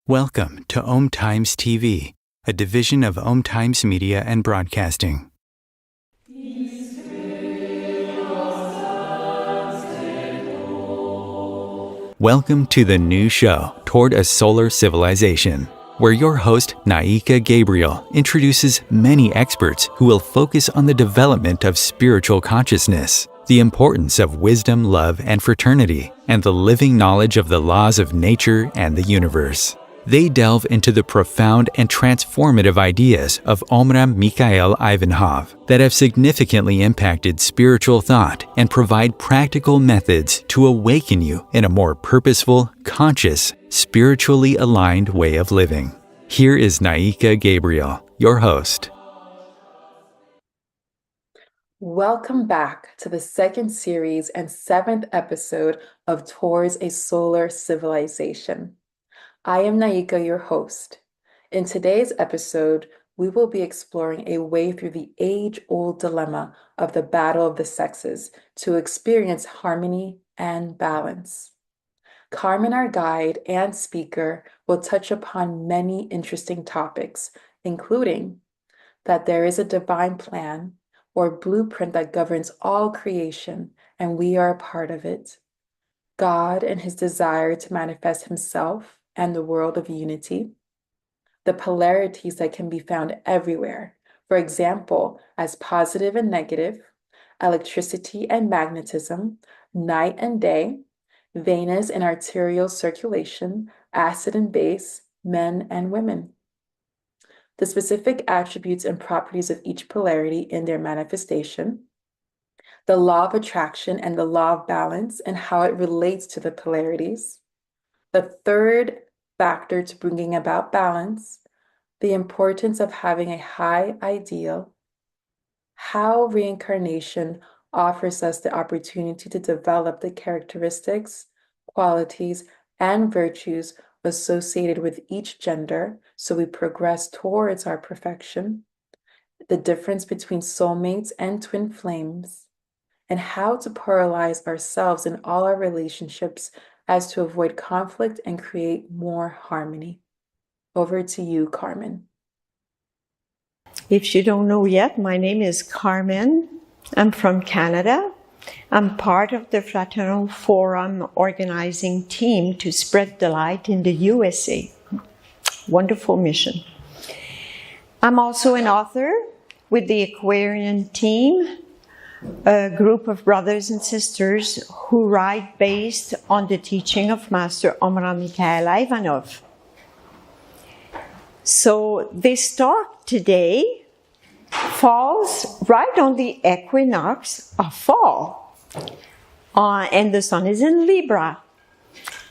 Welcome to Om Times TV, a division of Om Times Media and Broadcasting. Welcome to the new show, Toward a Solar Civilization, where your host, Naika Gabriel, introduces many experts who will focus on the development of spiritual consciousness, the importance of wisdom, love, and fraternity, and the living knowledge of the laws of nature and the universe. They delve into the profound and transformative ideas of Omraam Mikhaël Aïvanhov that have significantly impacted spiritual thought and provide practical methods to awaken you in a more purposeful, conscious, spiritually aligned way of living. Here is Naika Gabriel, your host. Welcome back to the second series and seventh episode of Towards a Solar Civilization. I am Naika, your host. In today's episode, we will be exploring a way through the age-old dilemma of the battle of the sexes to experience harmony and balance. Carmen, our guide and speaker, will touch upon many interesting topics, including that there is a divine plan or blueprint that governs all creation, and we are a part of it. God and his desire to manifest himself and the world of unity. The polarities that can be found everywhere, for example, as positive and negative, electricity and magnetism, night and day, venous and arterial circulation, acid and base, men and women. The specific attributes and properties of each polarity in their manifestation, the law of attraction and the law of balance and how it relates to the polarities, the third factor to bringing about balance, the importance of having a high ideal, how reincarnation offers us the opportunity to develop the characteristics, qualities, and virtues associated with each gender so we progress towards our perfection, the difference between soulmates and twin flames, and how to pluralize ourselves in all our relationships as to avoid conflict and create more harmony. Over to you, Carmen. If you don't know yet, my name is Carmen. I'm from Canada. I'm part of the Fraternal Forum organizing team to spread the light in the USA. Wonderful mission. I'm also an author with the Aquarian Team, a group of brothers and sisters who write based on the teaching of Master Omraam Mikhaël Aïvanhov. So this talk today falls right on the equinox of fall, and the sun is in Libra.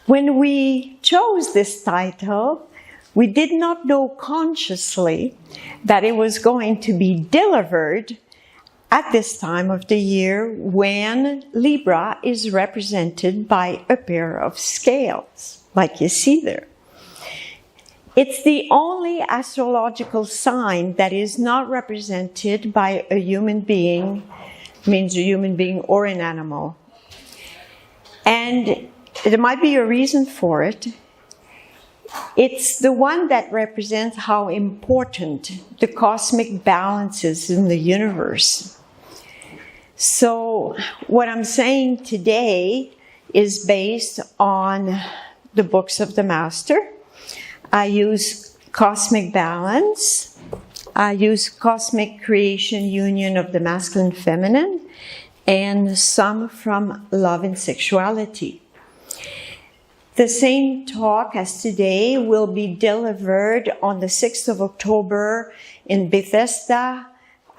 When we chose this title, we did not know consciously that it was going to be delivered at this time of the year when Libra is represented by a pair of scales, like you see there. It's the only astrological sign that is not represented by a human being, means a human being or an animal. And there might be a reason for it. It's the one that represents how important the cosmic balance is in the universe. So what I'm saying today is based on the books of the Master. I use cosmic balance. I use cosmic creation union of the masculine feminine and some from love and sexuality. The same talk as today will be delivered on the 6th of October in Bethesda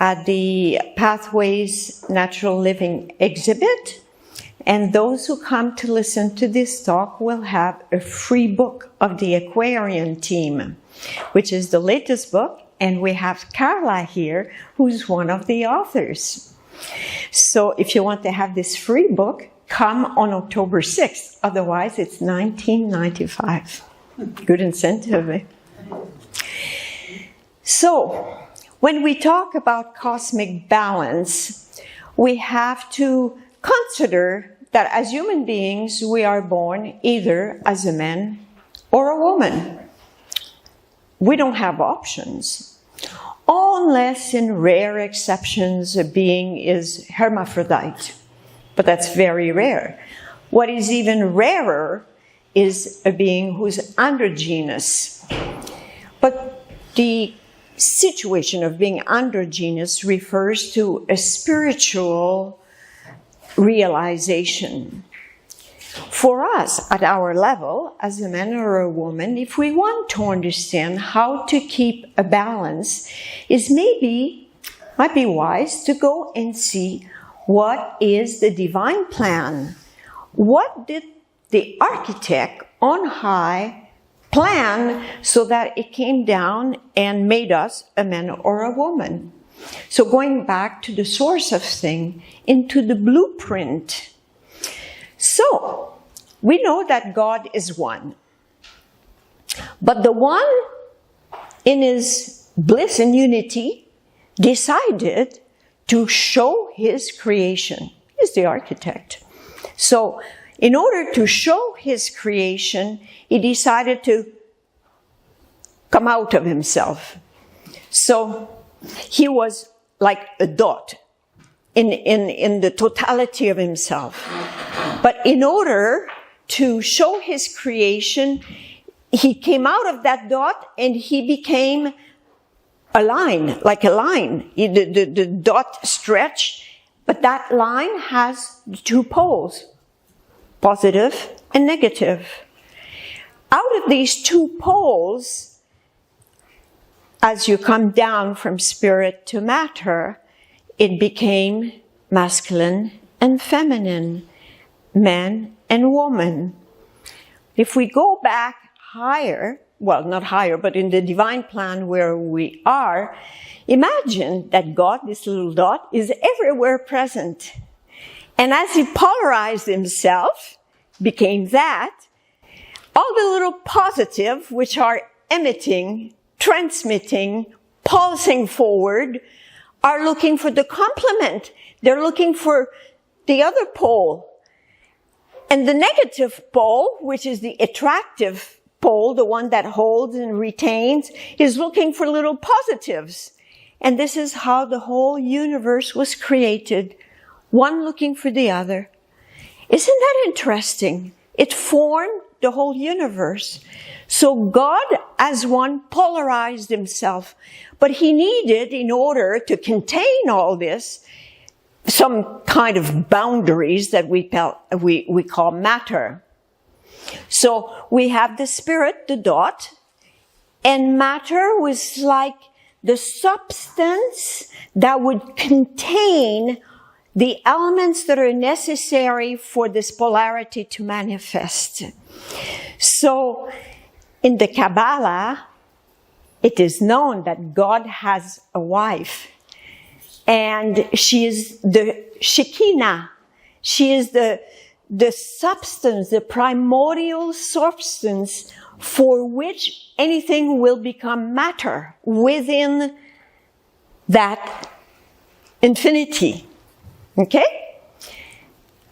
at the Pathways Natural Living exhibit. And those who come to listen to this talk will have a free book of the Aquarian Team, which is the latest book. And we have Carla here, who's one of the authors. So if you want to have this free book, come on October 6th. Otherwise, it's $19.95. Good incentive, eh? So, when we talk about cosmic balance, we have to consider that as human beings, we are born either as a man or a woman. we don't have options. Unless in rare exceptions a being is hermaphrodite. But that's very rare. What is even rarer is a being who's androgynous. But the situation of being androgynous refers to a spiritual realization. For us, at our level, as a man or a woman, if we want to understand how to keep a balance, might be wise to go and see what is the divine plan. What did the architect on high plan so that it came down and made us a man or a woman? So going back to the source of thing, into the blueprint. So, we know that God is one. But the one, in his bliss and unity, decided to show his creation. He's the architect. So, in order to show his creation, he decided to come out of himself. So, he was like a dot in the totality of himself. But in order to show his creation, he came out of that dot and he became a line, like a line. The dot stretched, but that line has two poles, positive and negative. Out of these two poles, as you come down from spirit to matter, it became masculine and feminine, man and woman. If we go back higher, well, not higher, but in the divine plan where we are, imagine that God, this little dot, is everywhere present. And as he polarized himself, became that, all the little positive, which are emitting, transmitting, pulsing forward, are looking for the complement. They're looking for the other pole. And the negative pole, which is the attractive pole, the one that holds and retains, is looking for little positives. And this is how the whole universe was created, one looking for the other. Isn't that interesting? It formed the whole universe. So God, as one, polarized himself. But he needed, in order to contain all this, some kind of boundaries that we call matter. So we have the spirit, the dot, and matter was like the substance that would contain the elements that are necessary for this polarity to manifest. So in the Kabbalah, it is known that God has a wife, and she is the Shekinah. She is the substance, the primordial substance for which anything will become matter within that infinity. Okay?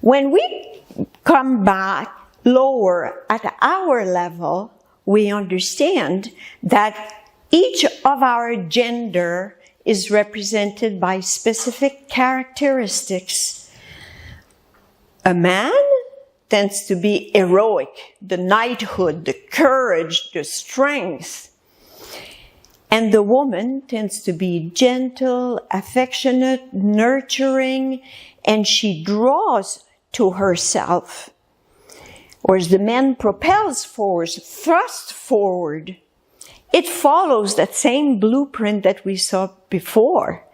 When we come back lower at our level, we understand that each of our gender is represented by specific characteristics. A man tends to be heroic, the knighthood, the courage, the strength. And the woman tends to be gentle, affectionate, nurturing, and she draws to herself. Whereas the man propels forward, thrusts forward. It follows that same blueprint that we saw before.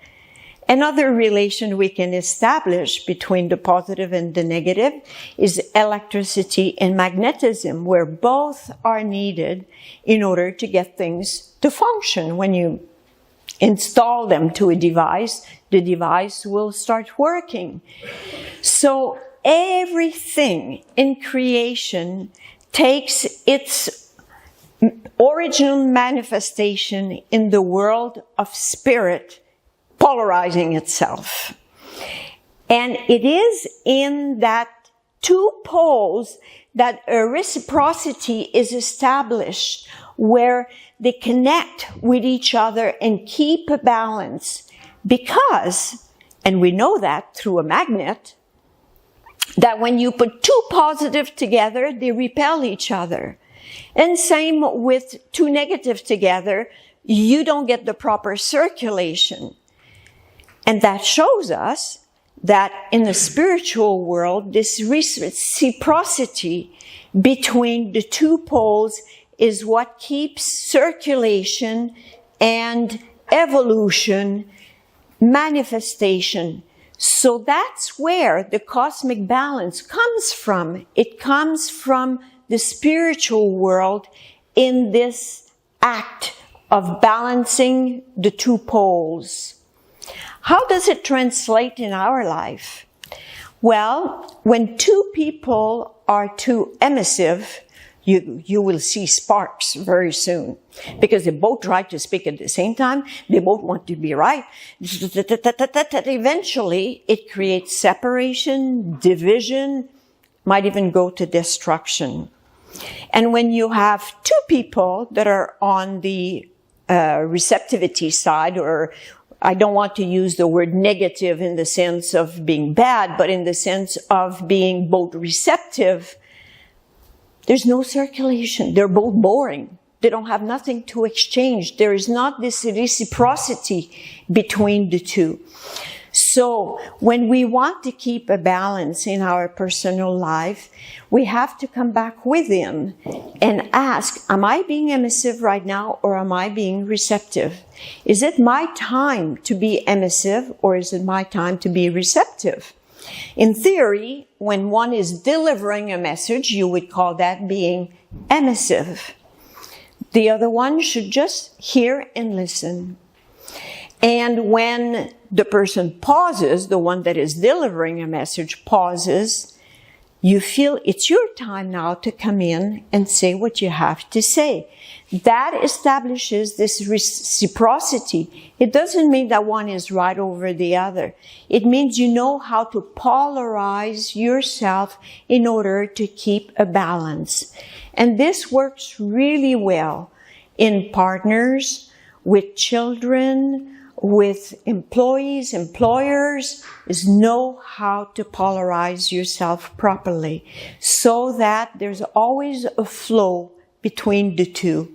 Another relation we can establish between the positive and the negative is electricity and magnetism, where both are needed in order to get things to function. When you install them to a device, the device will start working. So everything in creation takes its original manifestation in the world of spirit, polarizing itself. And it is in that two poles that a reciprocity is established, where they connect with each other and keep a balance. Because, and we know that through a magnet, that when you put two positive together, they repel each other. And same with two negative together, you don't get the proper circulation. And that shows us that in the spiritual world, this reciprocity between the two poles is what keeps circulation and evolution, manifestation. So that's where the cosmic balance comes from. It comes from the spiritual world in this act of balancing the two poles. How does it translate in our life? Well, when two people are too emissive, you will see sparks very soon, because they both try to speak at the same time. They both want to be right. Eventually, it creates separation, division, might even go to destruction. And when you have two people that are on the receptivity side, or I don't want to use the word negative in the sense of being bad, but in the sense of being both receptive, there's no circulation. They're both boring. They don't have nothing to exchange. There is not this reciprocity between the two. So when we want to keep a balance in our personal life, we have to come back within and ask, am I being emissive right now, or am I being receptive? Is it my time to be emissive, or is it my time to be receptive? In theory, when one is delivering a message, you would call that being emissive. The other one should just hear and listen. And when the person pauses, the one that is delivering a message pauses, you feel it's your time now to come in and say what you have to say. That establishes this reciprocity. It doesn't mean that one is right over the other. It means you know how to polarize yourself in order to keep a balance. And this works really well in partners, with children, with employees, employers, is know how to polarize yourself properly so that there's always a flow between the two.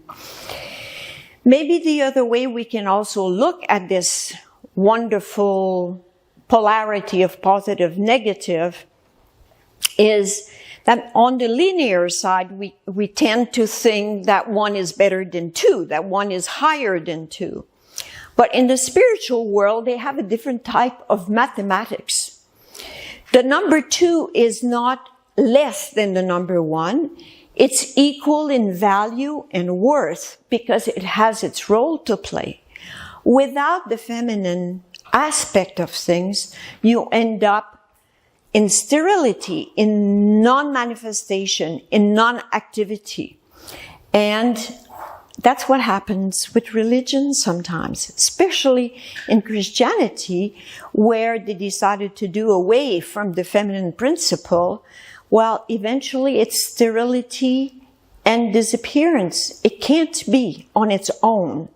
Maybe the other way we can also look at this wonderful polarity of positive, negative is that on the linear side, we tend to think that one is better than two, that one is higher than two. But in the spiritual world, they have a different type of mathematics. The number two is not less than the number one. It's equal in value and worth because it has its role to play. Without the feminine aspect of things, you end up in sterility, in non-manifestation, in non-activity. And that's what happens with religion sometimes, especially in Christianity, where they decided to do away from the feminine principle. Well, eventually it's sterility and disappearance. It can't be on its own.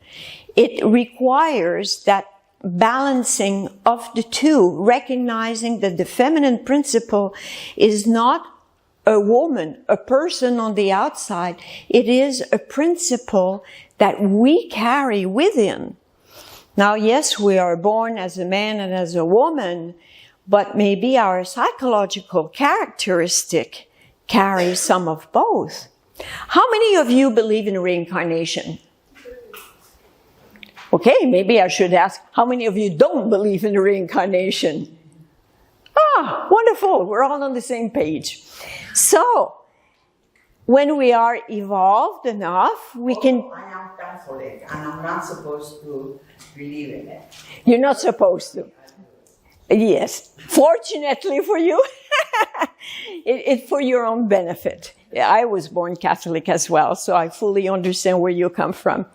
It requires that balancing of the two, recognizing that the feminine principle is not a woman, a person on the outside. It is a principle that we carry within. Now, yes, we are born as a man and as a woman, but maybe our psychological characteristic carries some of both. How many of you believe in reincarnation? Okay, maybe I should ask, how many of you don't believe in reincarnation? Ah, wonderful. We're all on the same page. So, when we are evolved enough, we can... I am Catholic, and I'm not supposed to believe in it. You're not supposed to. Yes. Fortunately for you, it's for your own benefit. I was born Catholic as well, so I fully understand where you come from.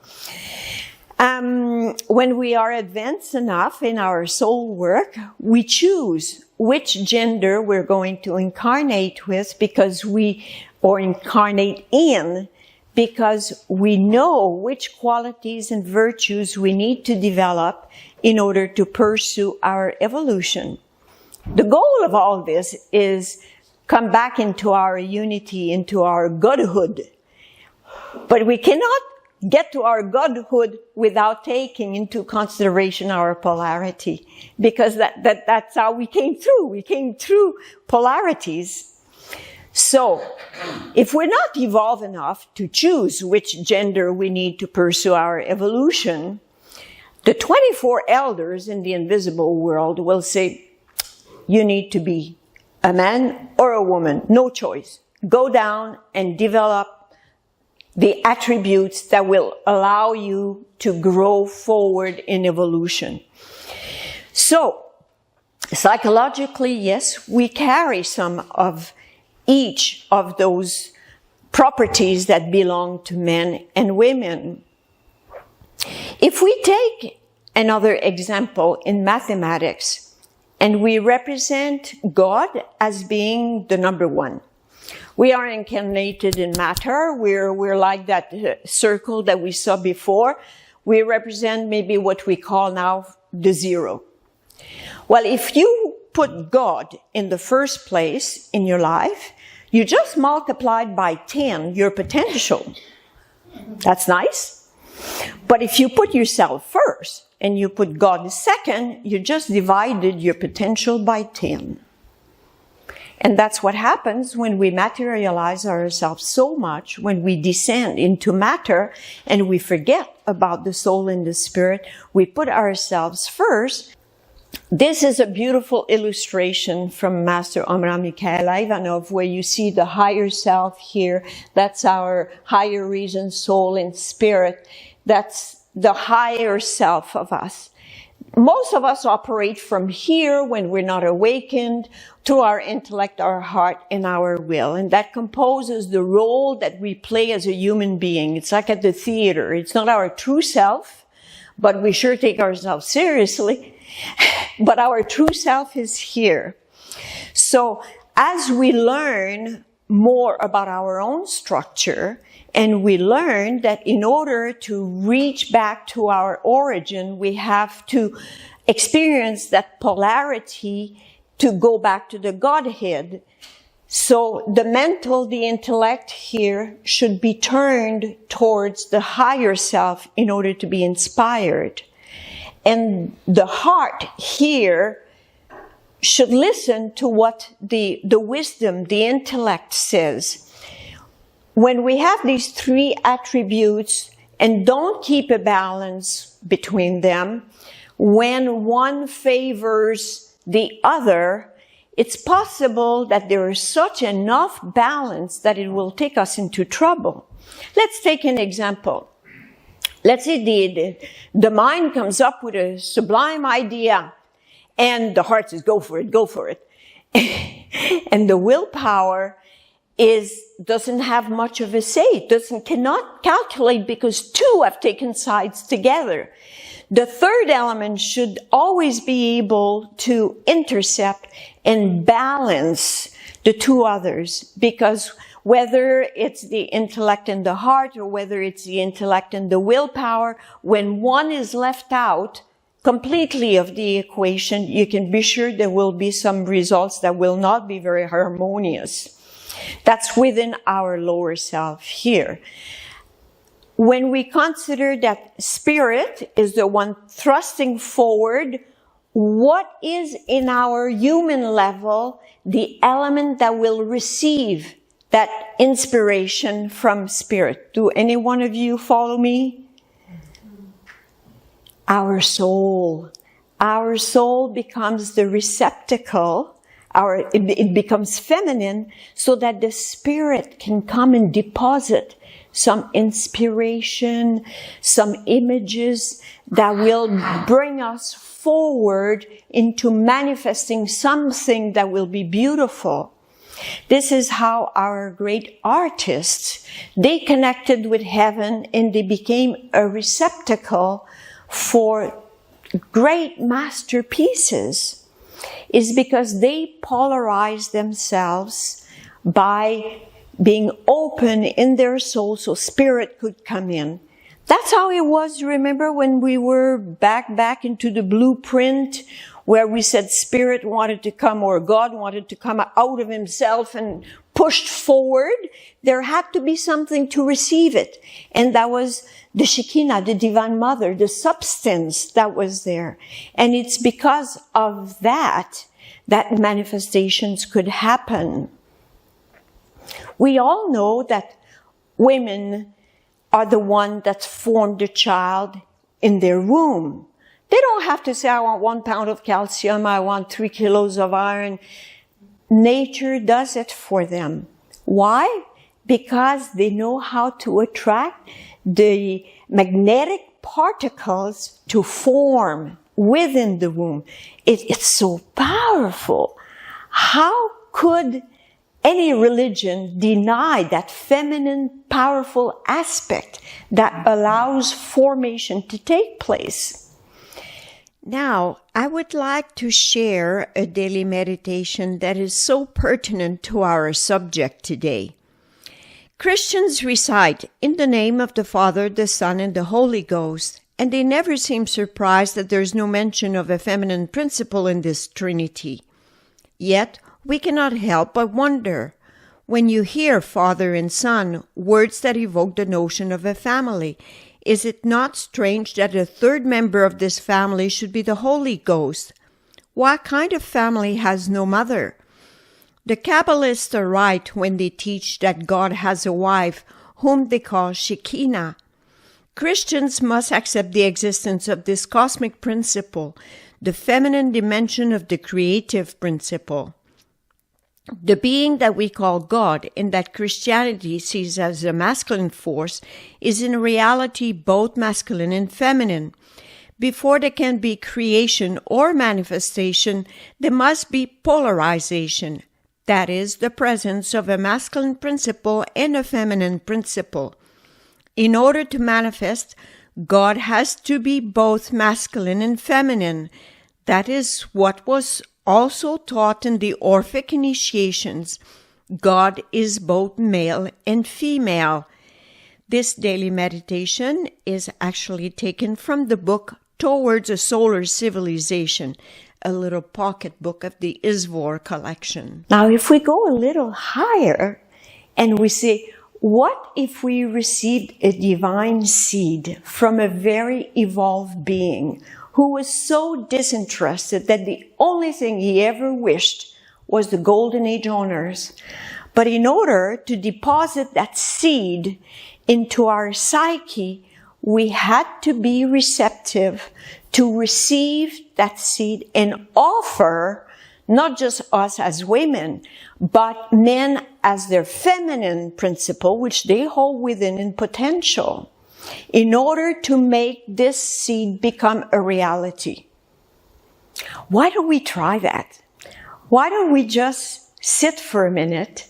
When we are advanced enough in our soul work, we choose which gender we're going to incarnate with or incarnate in, because we know which qualities and virtues we need to develop in order to pursue our evolution. The goal of all this is come back into our unity, into our godhood. But we cannot get to our godhood without taking into consideration our polarity, because that's how we came through. We came through polarities. So, if we're not evolved enough to choose which gender we need to pursue our evolution, the 24 elders in the invisible world will say, you need to be a man or a woman, no choice. Go down and develop the attributes that will allow you to grow forward in evolution. So, psychologically, yes, we carry some of each of those properties that belong to men and women. If we take another example in mathematics, and we represent God as being the number one. We are incarnated in matter. We're like that circle that we saw before. We represent maybe what we call now the zero. Well, if you put God in the first place in your life, you just multiplied by 10 your potential. That's nice. But if you put yourself first and you put God second, you just divided your potential by 10. And that's what happens when we materialize ourselves so much, when we descend into matter and we forget about the soul and the spirit. We put ourselves first. This is a beautiful illustration from Master Omraam Mikhaël Aïvanhov, where you see the higher self here. That's our higher reason, soul, and spirit. That's the higher self of us. Most of us operate from here when we're not awakened through our intellect, our heart, and our will. And that composes the role that we play as a human being. It's like at the theater. It's not our true self, but we sure take ourselves seriously. But our true self is here. So as we learn more about our own structure, and we learn that in order to reach back to our origin, we have to experience that polarity to go back to the Godhead. So the mental, the intellect here should be turned towards the higher self in order to be inspired. And the heart here should listen to what the wisdom, the intellect says. When we have these three attributes and don't keep a balance between them, when one favors the other, it's possible that there is such enough balance that it will take us into trouble. Let's take an example. Let's say the mind comes up with a sublime idea and the heart says, go for it, go for it. And the willpower doesn't have much of a say. It cannot calculate because two have taken sides together. The third element should always be able to intercept and balance the two others, because whether it's the intellect and the heart or whether it's the intellect and the willpower, when one is left out completely of the equation, you can be sure there will be some results that will not be very harmonious. That's within our lower self here. When we consider that spirit is the one thrusting forward, what is in our human level the element that will receive that inspiration from spirit? Do any one of you follow me? Our soul. Our soul becomes the receptacle. It becomes feminine so that the spirit can come and deposit some inspiration, some images that will bring us forward into manifesting something that will be beautiful. This is how our great artists, they connected with heaven and they became a receptacle for great masterpieces. Is because they polarize themselves by being open in their soul so spirit could come in. That's how it was, remember, when we were back into the blueprint where we said spirit wanted to come, or God wanted to come out of himself and pushed forward. There had to be something to receive it. And that was the Shekinah, the Divine Mother, the substance that was there. And it's because of that manifestations could happen. We all know that women are the one that formed the child in their womb. They don't have to say, I want 1 pound of calcium, I want 3 kilos of iron. Nature does it for them. Why? Because they know how to attract the magnetic particles to form within the womb. It's so powerful. How could any religion deny that feminine, powerful aspect that allows formation to take place? Now, I would like to share a daily meditation that is so pertinent to our subject today. Christians recite, "In the name of the Father, the Son, and the Holy Ghost," and they never seem surprised that there's no mention of a feminine principle in this Trinity. Yet, we cannot help but wonder, when you hear Father and Son, words that evoke the notion of a family, is it not strange that a third member of this family should be the Holy Ghost? What kind of family has no mother? The Kabbalists are right when they teach that God has a wife, whom they call Shekinah. Christians must accept the existence of this cosmic principle, the feminine dimension of the creative principle. The being that we call God and that Christianity sees as a masculine force is in reality both masculine and feminine. Before there can be creation or manifestation, there must be polarization. That is, the presence of a masculine principle and a feminine principle. In order to manifest, God has to be both masculine and feminine. That is what was also taught in the Orphic initiations. God is both male and female. This daily meditation is actually taken from the book Towards a Solar Civilization, a little pocket book of the Izvor collection. Now, if we go a little higher and we say, what if we received a divine seed from a very evolved being who was so disinterested that the only thing he ever wished was the golden age on earth? But in order to deposit that seed into our psyche, we had to be receptive to receive that seed and offer not just us as women, but men as their feminine principle, which they hold within in potential, in order to make this seed become a reality. Why don't we try that? Why don't we just sit for a minute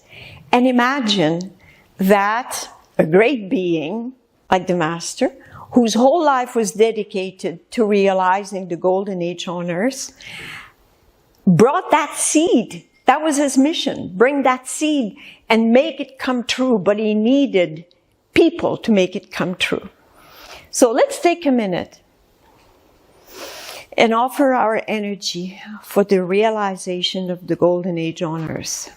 and imagine that a great being like the Master, whose whole life was dedicated to realizing the golden age on earth, brought that seed. That was his mission. Bring that seed and make it come true. But he needed people to make it come true. So let's take a minute and offer our energy for the realization of the golden age on earth.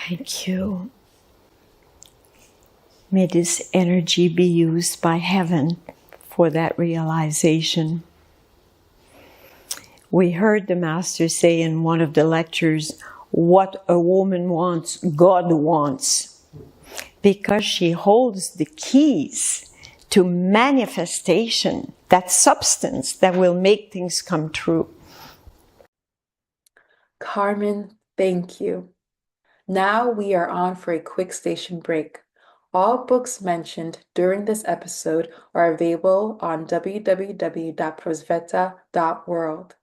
Thank you. May this energy be used by heaven for that realization. We heard the Master say in one of the lectures, what a woman wants, God wants. Because she holds the keys to manifestation, that substance that will make things come true. Carmen, thank you. Now we are on for a quick station break. All books mentioned during this episode are available on www.prosveta.world.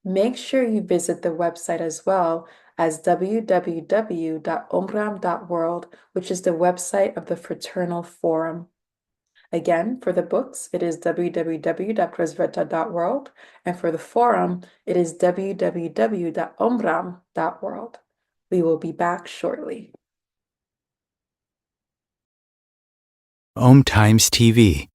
Make sure you visit the website as well as www.omraam.world, which is the website of the Fraternal Forum. Again, for the books, it is www.prosveta.world, and for the forum, it is www.omraam.world. We will be back shortly. Om Times TV.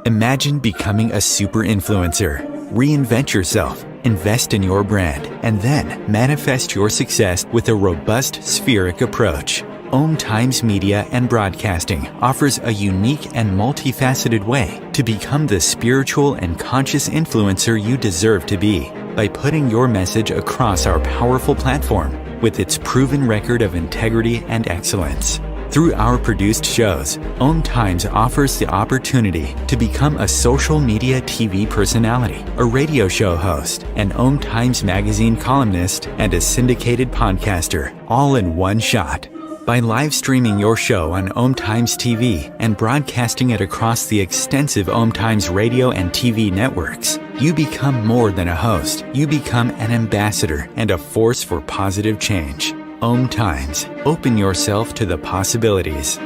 Imagine becoming a super influencer. Reinvent yourself, invest in your brand, and then manifest your success with a robust spheric approach. Om Times Media and Broadcasting offers a unique and multifaceted way to become the spiritual and conscious influencer you deserve to be by putting your message across our powerful platform with its proven record of integrity and excellence. Through our produced shows, Om Times offers the opportunity to become a social media TV personality, a radio show host, an Om Times magazine columnist, and a syndicated podcaster, all in one shot. By live streaming your show on Om Times TV and broadcasting it across the extensive Om Times radio and TV networks, you become more than a host. You become an ambassador and a force for positive change. Om Times. Open yourself to the possibilities.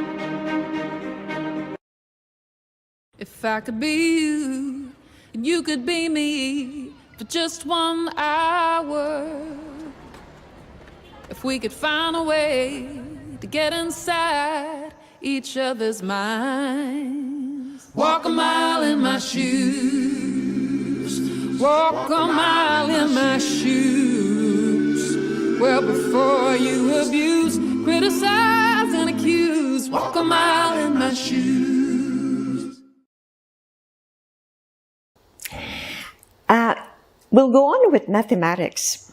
If I could be you, and you could be me for just 1 hour. If we could find a way to get inside each other's minds. Walk a mile in my shoes. Walk a mile in my shoes. Well, before you abuse, criticize and accuse. Walk a mile in my shoes. We'll go on with mathematics.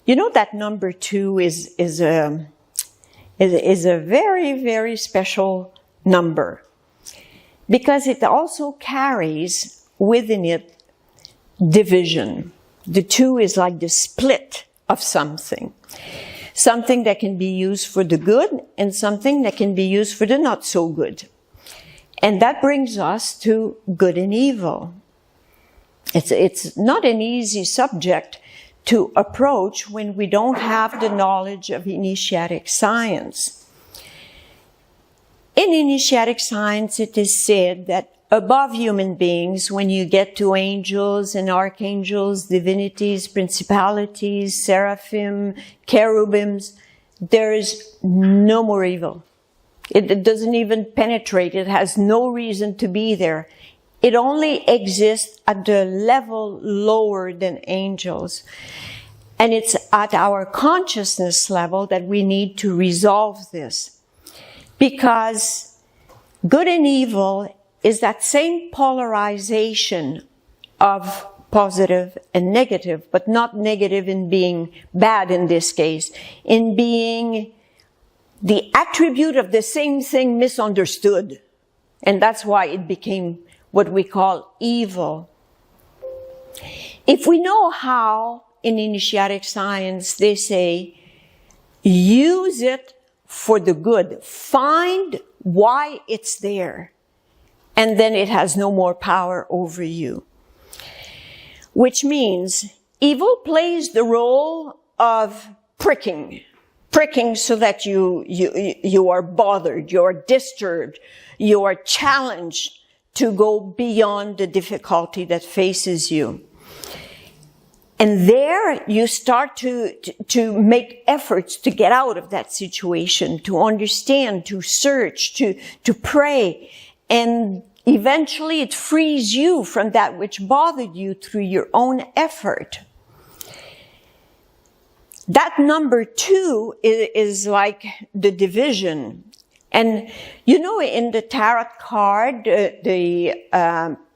You know that number 2 is a very, very special number because it also carries within it division. The 2 is like the split of something. Something that can be used for the good and something that can be used for the not so good. And that brings us to good and evil. It's not an easy subject to approach when we don't have the knowledge of initiatic science. In initiatic science, it is said that above human beings, when you get to angels and archangels, divinities, principalities, seraphim, cherubims, there is no more evil. It doesn't even penetrate. It has no reason to be there. It only exists at the level lower than angels. And it's at our consciousness level that we need to resolve this. Because good and evil is that same polarization of positive and negative, but not negative in being bad in this case, in being the attribute of the same thing misunderstood. And that's why it became what we call evil. If we know how, in initiatic science, they say, use it for the good. Find why it's there. And then it has no more power over you. Which means evil plays the role of pricking so that you are bothered, you are disturbed, you are challenged to go beyond the difficulty that faces you. And there you start to make efforts to get out of that situation, to understand, to search, to pray. And eventually it frees you from that which bothered you through your own effort. That number 2 is like the division. And you know, in the tarot card, the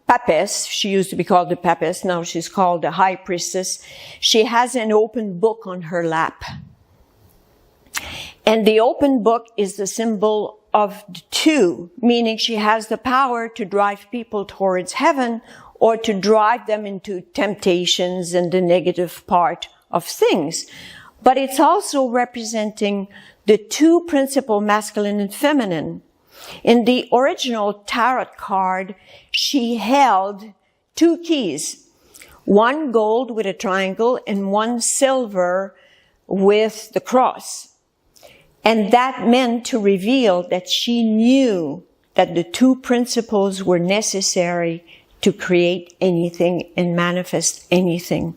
Papess, she used to be called the Papess, now she's called the High Priestess, she has an open book on her lap. And the open book is the symbol of the two, meaning she has the power to drive people towards heaven or to drive them into temptations and the negative part of things. But it's also representing the two principal, masculine and feminine. In the original tarot card, she held two keys, one gold with a triangle and one silver with the cross. And that meant to reveal that she knew that the two principles were necessary to create anything and manifest anything.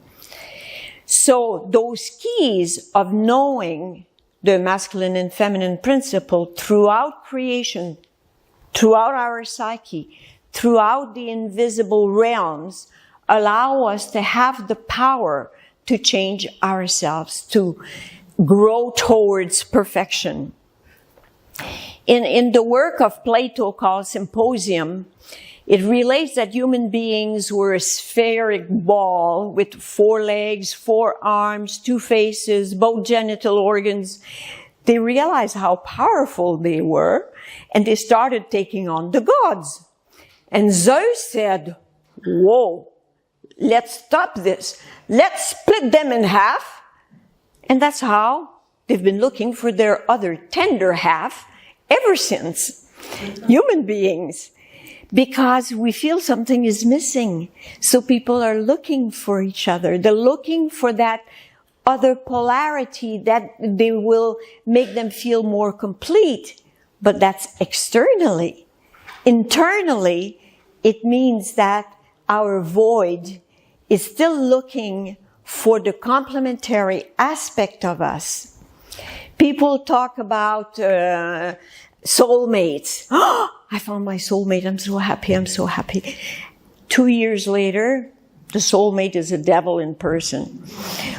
So those keys of knowing the masculine and feminine principle throughout creation, throughout our psyche, throughout the invisible realms, allow us to have the power to change ourselves, to grow towards perfection. In the work of Plato called Symposium, it relates that human beings were a spheric ball with 4 legs, 4 arms, 2 faces, both genital organs. They realized how powerful they were, and they started taking on the gods. And Zeus said, whoa, let's stop this. Let's split them in half. And that's how they've been looking for their other tender half ever since. Human beings. Because we feel something is missing. So people are looking for each other. They're looking for that other polarity that they will make them feel more complete. But that's externally. Internally, it means that our void is still looking for the complementary aspect of us. People talk about soulmates. Oh, I found my soulmate. I'm so happy. I'm so happy. 2 years later, the soulmate is a devil in person.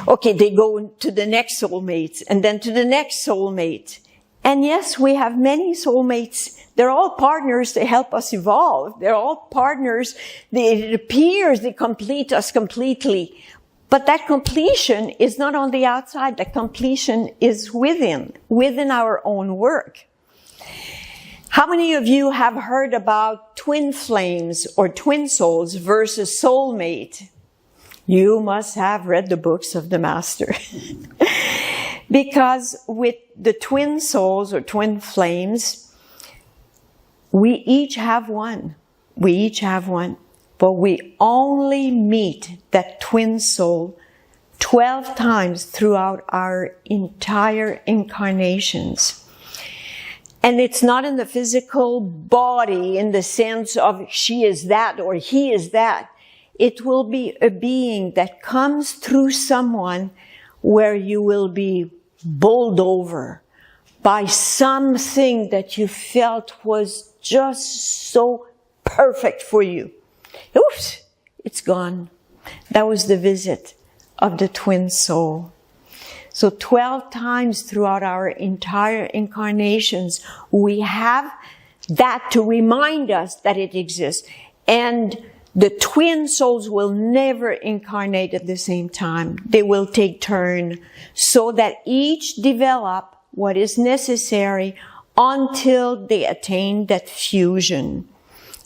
Okay, they go to the next soulmate and then to the next soulmate. And yes, we have many soulmates. They're all partners. They help us evolve. They're all partners. It appears they complete us completely. But that completion is not on the outside. That completion is within our own work. How many of you have heard about twin flames or twin souls versus soulmate? You must have read the books of the master. Because with the twin souls or twin flames, we each have one. We each have one. But we only meet that twin soul 12 times throughout our entire incarnations. And it's not in the physical body in the sense of she is that or he is that. It will be a being that comes through someone where you will be bowled over by something that you felt was just so perfect for you. Oops, it's gone. That was the visit of the twin soul. So 12 times throughout our entire incarnations, we have that to remind us that it exists. And the twin souls will never incarnate at the same time. They will take turn so that each develop what is necessary until they attain that fusion.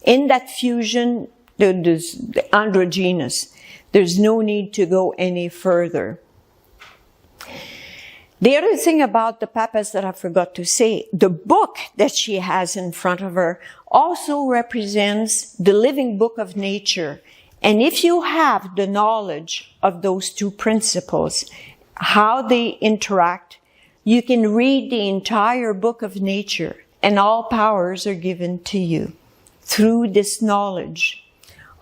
In that fusion, there's the androgynous. There's no need to go any further. The other thing about the papas that I forgot to say, the book that she has in front of her also represents the living book of nature. And if you have the knowledge of those two principles, how they interact, you can read the entire book of nature, and all powers are given to you through this knowledge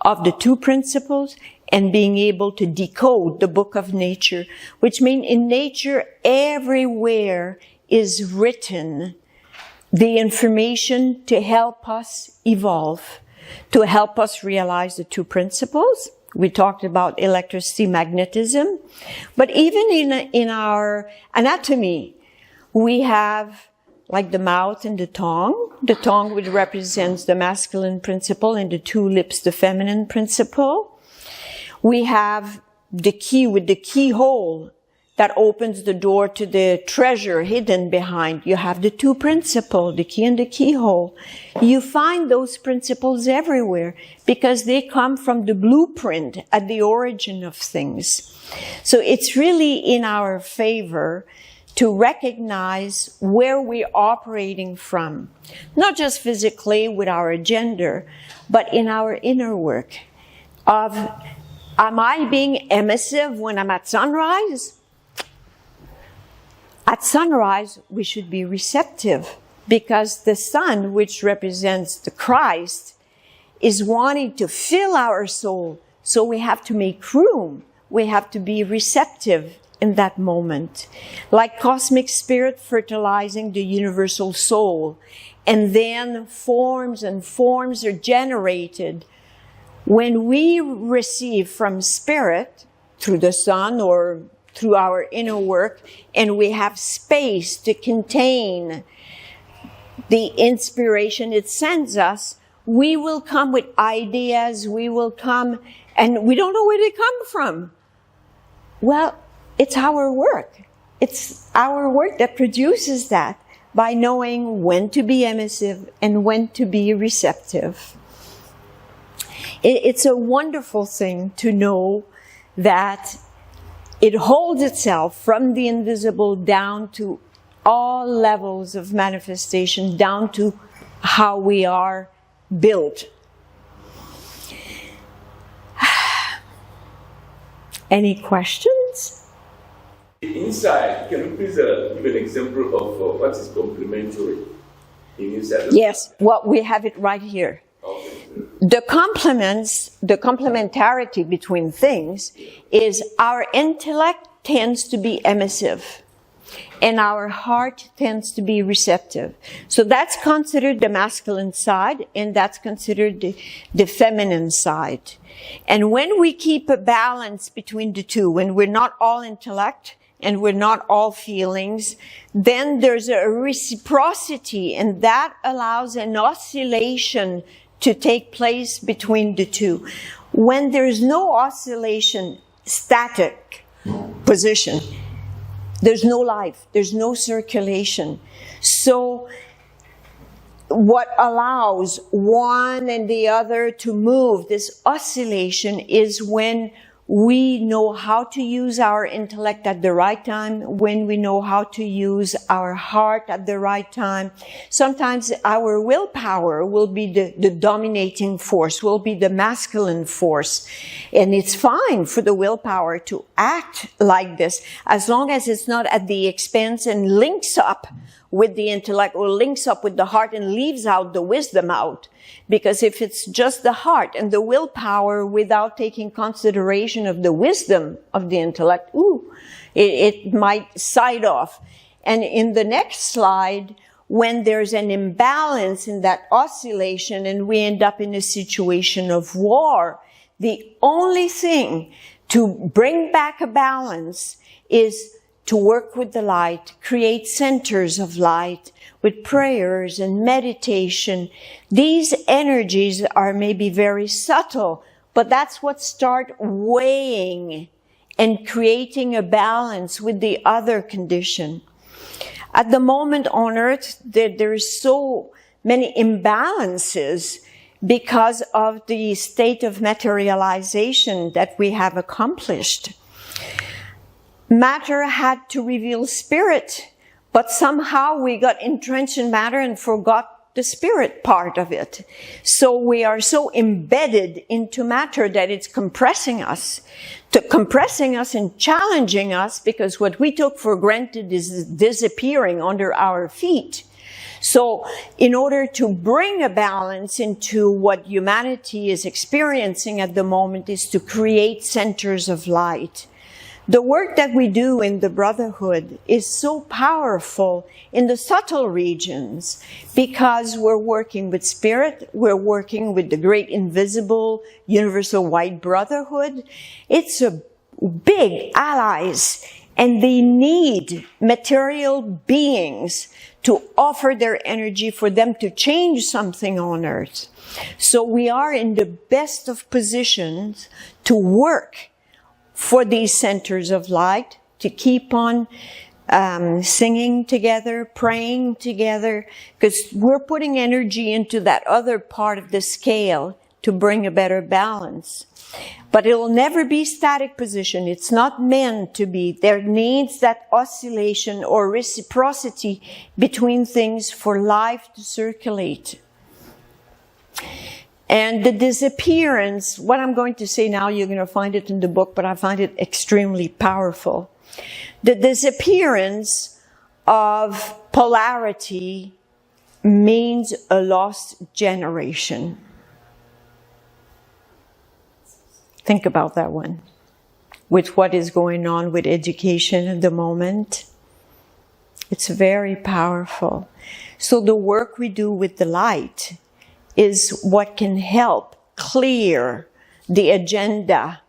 of the two principles and being able to decode the book of nature, which means in nature everywhere is written the information to help us evolve, to help us realize the two principles. We talked about electricity, magnetism, but even in our anatomy, we have like the mouth and the tongue. The tongue which represents the masculine principle and the two lips, the feminine principle. We have the key with the keyhole that opens the door to the treasure hidden behind. You have the two principles, the key and the keyhole. You find those principles everywhere because they come from the blueprint at the origin of things. So it's really in our favor to recognize where we're operating from, not just physically with our gender, but in our inner work of, am I being emissive when I'm at sunrise? At sunrise, we should be receptive because the sun, which represents the Christ, is wanting to fill our soul. So we have to make room. We have to be receptive in that moment. Like cosmic spirit fertilizing the universal soul. And then forms and forms are generated. When we receive from spirit, through the sun or through our inner work, and we have space to contain the inspiration it sends us, we will come with ideas, we will come, and we don't know where they come from. Well, it's our work. It's our work that produces that by knowing when to be emissive and when to be receptive. It's a wonderful thing to know that it holds itself from the invisible down to all levels of manifestation, down to how we are built. Any questions? Inside, can you please give an example of what is complementary in inside? Yes, well, we have it right here. Okay. The complements, the complementarity between things is our intellect tends to be emissive and our heart tends to be receptive. So that's considered the masculine side and that's considered the feminine side. And when we keep a balance between the two, when we're not all intellect and we're not all feelings, then there's a reciprocity and that allows an oscillation to take place between the two. When there's no oscillation, static position, there's no life, there's no circulation. So what allows one and the other to move, this oscillation, is when we know how to use our intellect at the right time, when we know how to use our heart at the right time. Sometimes our willpower will be the dominating force, will be the masculine force. And it's fine for the willpower to act like this, as long as it's not at the expense and links up with the intellect or links up with the heart and leaves out the wisdom out. Because if it's just the heart and the willpower without taking consideration of the wisdom of the intellect, it might side off. And in the next slide, when there's an imbalance in that oscillation and we end up in a situation of war, the only thing to bring back a balance is to work with the light, create centers of light with prayers and meditation. These energies are maybe very subtle, but that's what starts weighing and creating a balance with the other condition. At the moment on earth, there is so many imbalances because of the state of materialization that we have accomplished. Matter had to reveal spirit, but somehow we got entrenched in matter and forgot the spirit part of it. So we are so embedded into matter that it's compressing us and challenging us, because what we took for granted is disappearing under our feet. So in order to bring a balance into what humanity is experiencing at the moment is to create centers of light. The work that we do in the Brotherhood is so powerful in the subtle regions because we're working with spirit, we're working with the great invisible universal white brotherhood. It's a big allies, and they need material beings to offer their energy for them to change something on earth. So we are in the best of positions to work for these centers of light, to keep on singing together, praying together, because we're putting energy into that other part of the scale to bring a better balance. But it will never be static position. It's not meant to be. There needs that oscillation or reciprocity between things for life to circulate. And the disappearance, what I'm going to say now, you're going to find it in the book, but I find it extremely powerful. The disappearance of polarity means a lost generation. Think about that one. With what is going on with education at the moment, it's very powerful. So the work we do with the light is what can help clear the agenda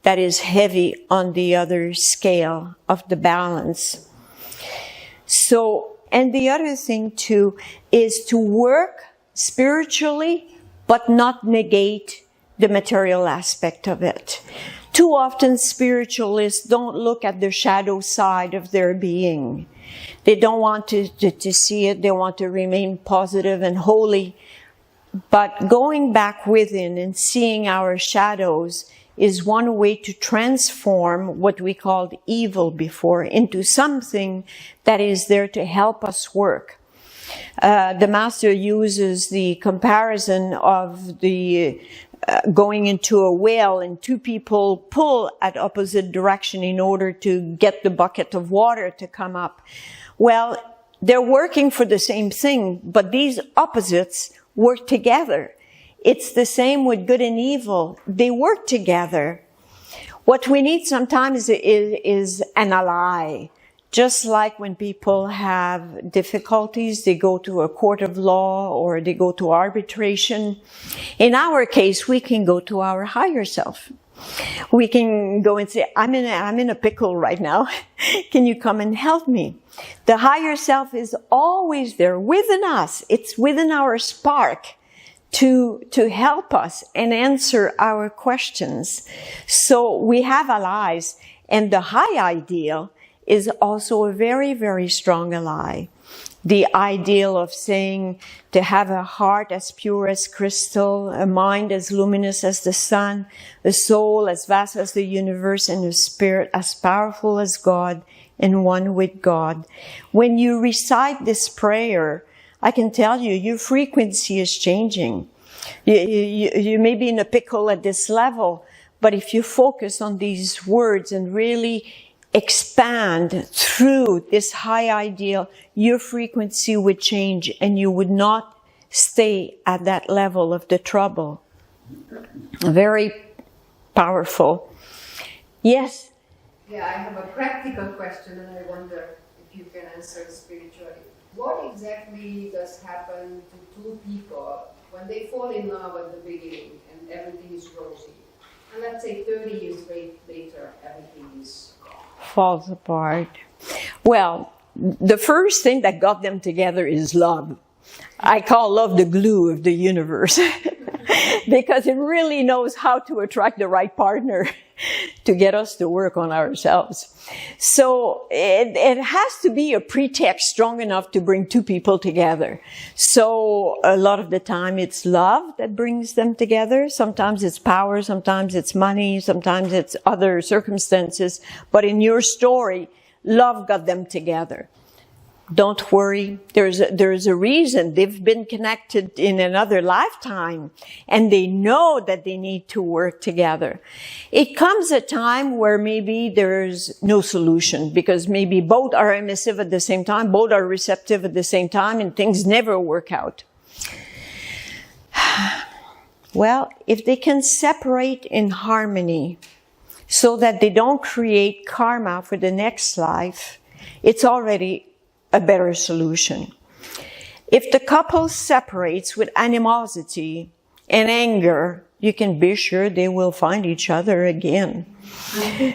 that is heavy on the other scale of the balance. So, and the other thing too is to work spiritually, but not negate the material aspect of it. Too often spiritualists don't look at the shadow side of their being. They don't want to see it. They want to remain positive and holy. But going back within and seeing our shadows is one way to transform what we called evil before into something that is there to help us work. The master uses the comparison of the going into a well and two people pull at opposite direction in order to get the bucket of water to come up. Well, they're working for the same thing, but these opposites work together. It's the same with good and evil. They work together. What we need sometimes is an ally. Just like when people have difficulties, they go to a court of law or they go to arbitration. In our case, we can go to our higher self. We can go and say, I'm in a pickle right now. Can you come and help me? The higher self is always there within us. It's within our spark to help us and answer our questions. So we have allies, and the high ideal is also a very, very strong ally. The ideal of saying to have a heart as pure as crystal, a mind as luminous as the sun, a soul as vast as the universe, and a spirit as powerful as God and one with God. When you recite this prayer, I can tell you, your frequency is changing. You may be in a pickle at this level, but if you focus on these words and really expand through this high ideal, your frequency would change and you would not stay at that level of the trouble. Very powerful. Yes? Yeah, I have a practical question and I wonder if you can answer it spiritually. What exactly does happen to two people when they fall in love at the beginning and everything is rosy? And let's say 30 years later, everything is falls apart. Well, the first thing that got them together is love. I call love the glue of the universe because it really knows how to attract the right partner to get us to work on ourselves. So it has to be a pretext strong enough to bring two people together. So a lot of the time it's love that brings them together. Sometimes it's power, sometimes it's money, sometimes it's other circumstances. But in your story, love got them together. Don't worry. There's a reason. They've been connected in another lifetime and they know that they need to work together. It comes a time where maybe there's no solution because maybe both are emissive at the same time, both are receptive at the same time, and things never work out. Well, if they can separate in harmony so that they don't create karma for the next life, it's already a better solution. If the couple separates with animosity and anger, you can be sure they will find each other again.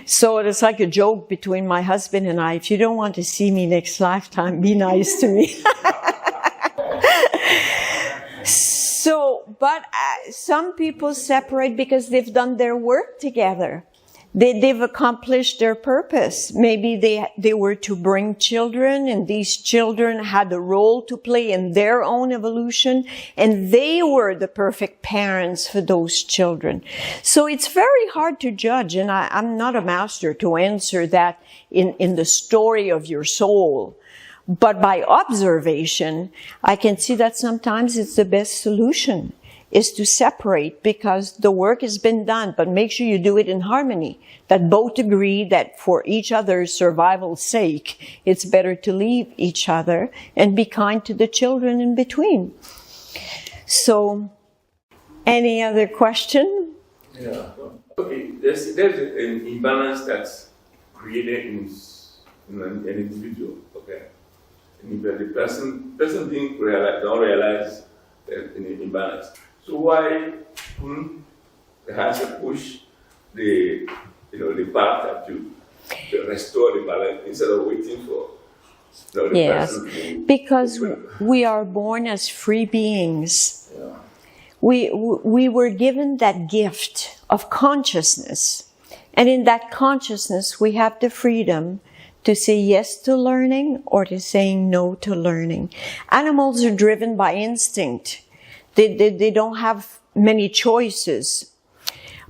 So it's like a joke between my husband and I. If you don't want to see me next lifetime, be nice to me. So, but some people separate because they've done their work together. They've accomplished their purpose. Maybe they were to bring children, and these children had a role to play in their own evolution, and they were the perfect parents for those children. So it's very hard to judge, and I'm not a master to answer that in the story of your soul. But by observation, I can see that sometimes it's the best solution is to separate, because the work has been done, but make sure you do it in harmony, that both agree that for each other's survival's sake, it's better to leave each other and be kind to the children in between. So, any other question? Yeah. Okay, there's an imbalance that's created in an individual, okay? And if the person don't realize an imbalance. So why they have to push the path to restore the balance instead of waiting for the person to, because we are born as free beings. Yeah. We were given that gift of consciousness, and in that consciousness we have the freedom to say yes to learning or to saying no to learning. Animals are driven by instinct. They don't have many choices.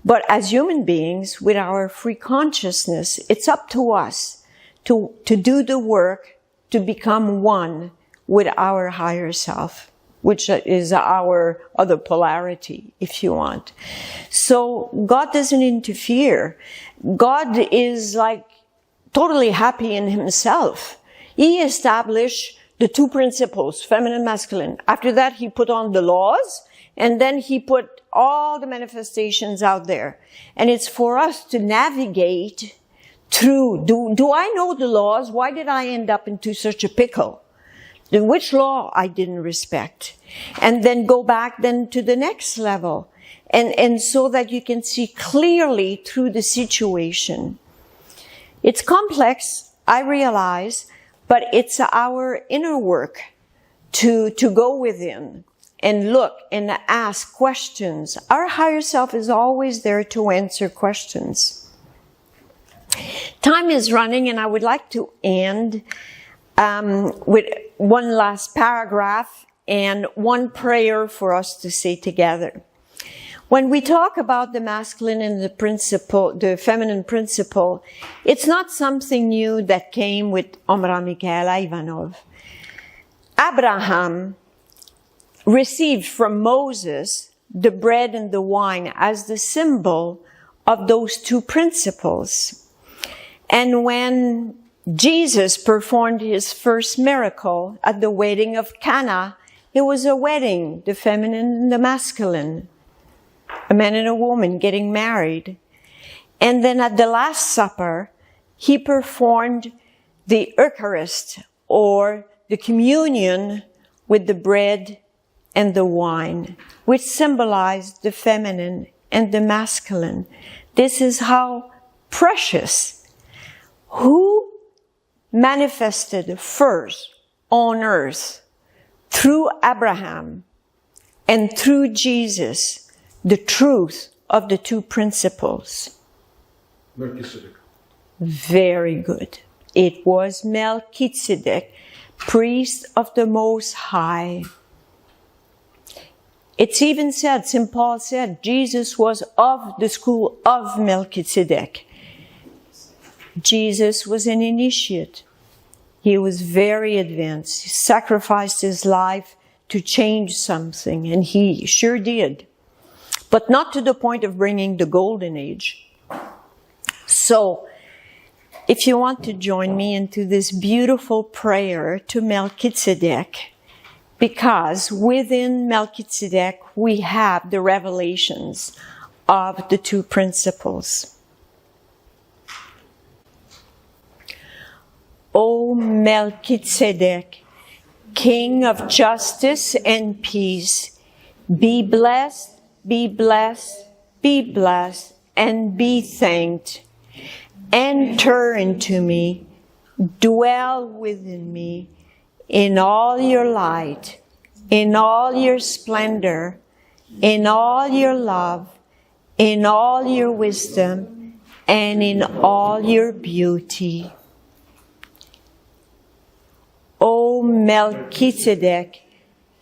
But as human beings, with our free consciousness, it's up to us to do the work to become one with our higher self, which is our other polarity, if you want. So God doesn't interfere. God is like totally happy in himself. He established the two principles, feminine, masculine. After that, he put on the laws, and then he put all the manifestations out there. And it's for us to navigate through. Do I know the laws? Why did I end up into such a pickle? Which law I didn't respect? And then go back then to the next level. And so that you can see clearly through the situation. It's complex, I realize, but it's our inner work to go within and look and ask questions. Our higher self is always there to answer questions. Time is running, and I would like to end with one last paragraph and one prayer for us to say together. When we talk about the masculine and the feminine principle, it's not something new that came with Omraam, Mikhaël, Aïvanhov. Abraham received from Moses the bread and the wine as the symbol of those two principles. And when Jesus performed his first miracle at the wedding of Cana, it was a wedding, the feminine and the masculine. A man and a woman getting married. And then at the Last Supper, he performed the Eucharist, or the communion with the bread and the wine, which symbolized the feminine and the masculine. This is how precious. Who manifested first on earth through Abraham and through Jesus the truth of the two principles? Melchizedek. Very good. It was Melchizedek, priest of the Most High. It's even said, St. Paul said, Jesus was of the school of Melchizedek. Jesus was an initiate. He was very advanced. He sacrificed his life to change something, and he sure did. But not to the point of bringing the golden age. So, if you want to join me into this beautiful prayer to Melchizedek, because within Melchizedek we have the revelations of the two principles. O Melchizedek, King of justice and peace, be blessed, be blessed, be blessed, and be thanked. Enter into me, dwell within me, in all your light, in all your splendor, in all your love, in all your wisdom, and in all your beauty. O Melchizedek,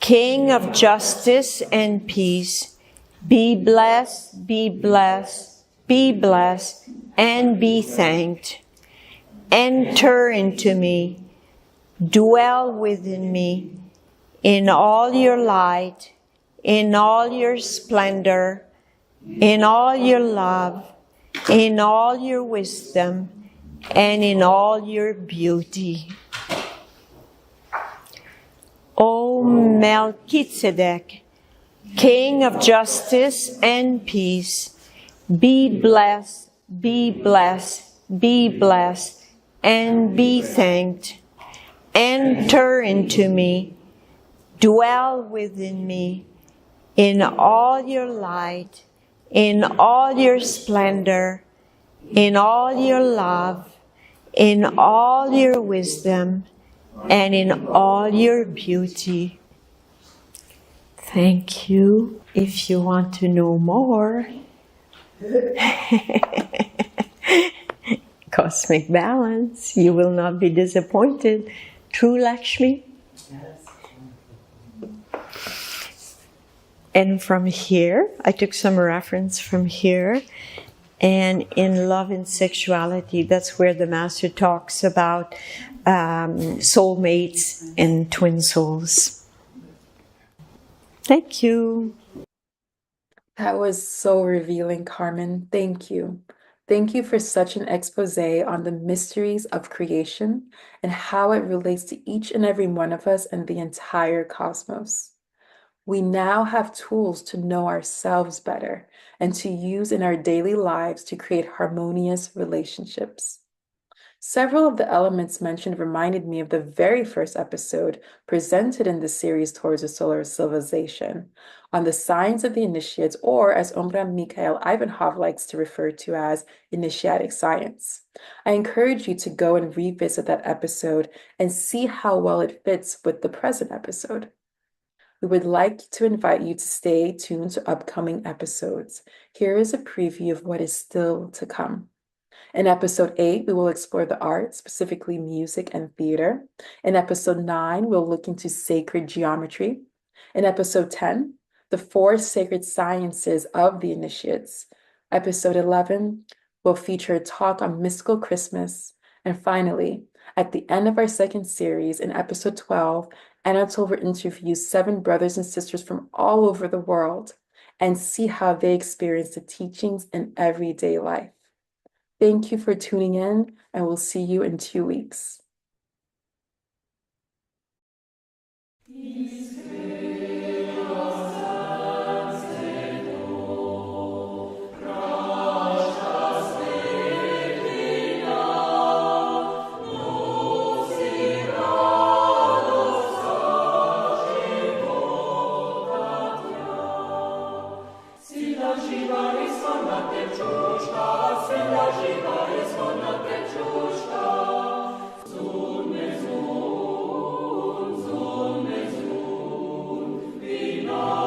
King of justice and peace, be blessed, be blessed, be blessed, and be thanked. Enter into me, dwell within me, in all your light, in all your splendor, in all your love, in all your wisdom, and in all your beauty. O Melchizedek, King of justice and peace, be blessed, be blessed, be blessed, and be thanked. Enter into me, dwell within me, in all your light, in all your splendor, in all your love, in all your wisdom, and in all your beauty. Thank you. If you want to know more, cosmic balance, you will not be disappointed. True, Lakshmi? And from here, I took some reference from here. And in Love and Sexuality, that's where the Master talks about soulmates and twin souls. Thank you. That was so revealing, Carmen. Thank you. Thank you for such an expose on the mysteries of creation and how it relates to each and every one of us and the entire cosmos. We now have tools to know ourselves better and to use in our daily lives to create harmonious relationships. Several of the elements mentioned reminded me of the very first episode presented in the series Towards a Solar Civilization on the signs of the initiates, or as Omraam Mikhaël Aïvanhov likes to refer to as initiatic science. I encourage you to go and revisit that episode and see how well it fits with the present episode. We would like to invite you to stay tuned to upcoming episodes. Here is a preview of what is still to come. In episode 8, we will explore the arts, specifically music and theater. In episode 9, we'll look into sacred geometry. In episode 10, the 4 sacred sciences of the initiates. Episode 11 will feature a talk on mystical Christmas. And finally, at the end of our second series, in episode 12, Anatole will interview 7 brothers and sisters from all over the world and see how they experience the teachings in everyday life. Thank you for tuning in, and we'll see you in 2 weeks. Żywa jest ona, te czuszka, syna żywa jest ona, te czuszka.